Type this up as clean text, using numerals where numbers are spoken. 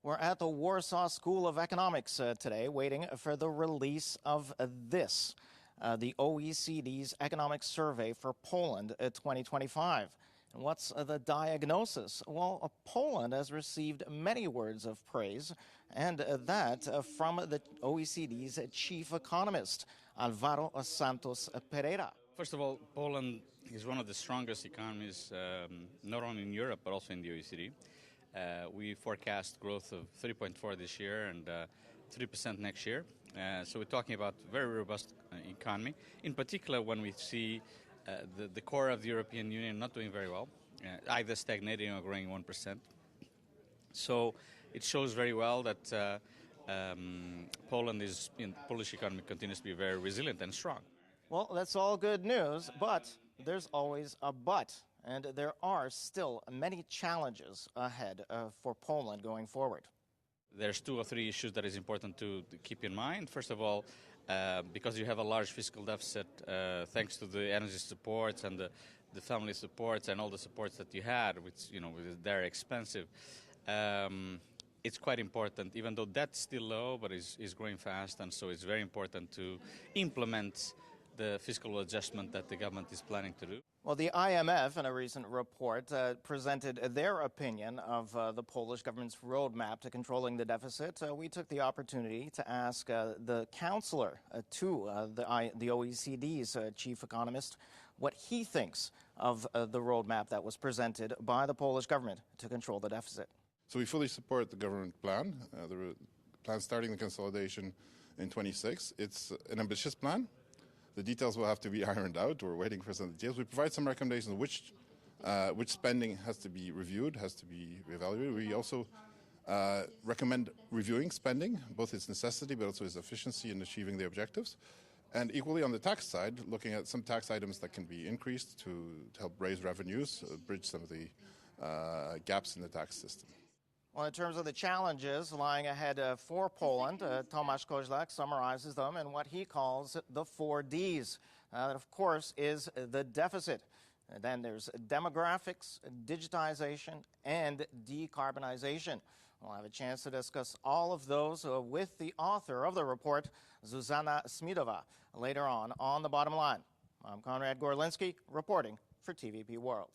We're at the Warsaw School of Economics today, waiting for the release of this, the OECD's Economic Survey for Poland 2025. And what's the diagnosis? Well, Poland has received many words of praise, and that from the OECD's chief economist, Alvaro Santos Pereira. First of all, Poland is one of the strongest economies, not only in Europe, but also in the OECD. We forecast growth of 3.4 this year and 3% next year. So we're talking about very robust economy, in particular when we see the core of the European Union not doing very well, either stagnating or growing 1%. So it shows very well that Polish economy continues to be very resilient and strong. Well, that's all good news, but there's always a but. And there are still many challenges ahead for Poland going forward. There's 2 or 3 issues that is important to keep in mind. First of all, because you have a large fiscal deficit, thanks to the energy supports and the family supports and all the supports that you had, which they're expensive. It's quite important, even though debt's still low, but is growing fast, and so it's very important to implement the fiscal adjustment that the government is planning to do. Well, the IMF, in a recent report, presented their opinion of the Polish government's roadmap to controlling the deficit. We took the opportunity to ask the counselor to the OECD's chief economist what he thinks of the roadmap that was presented by the Polish government to control the deficit. So we fully support the government plan, the plan starting the consolidation in 26. It's an ambitious plan. The details will have to be ironed out. We're waiting for some details. We provide some recommendations which spending has to be reviewed, has to be reevaluated. We also recommend reviewing spending, both its necessity but also its efficiency in achieving the objectives. And equally on the tax side, looking at some tax items that can be increased to help raise revenues, bridge some of the gaps in the tax system. Well, in terms of the challenges lying ahead for Poland, Tomasz Kozlak summarizes them in what he calls the 4 Ds. That, of course, is the deficit. And then there's demographics, digitization, and decarbonization. We'll have a chance to discuss all of those with the author of the report, Zuzanna Smidova, later on The Bottom Line. I'm Konrad Gorlinski, reporting for TVP World.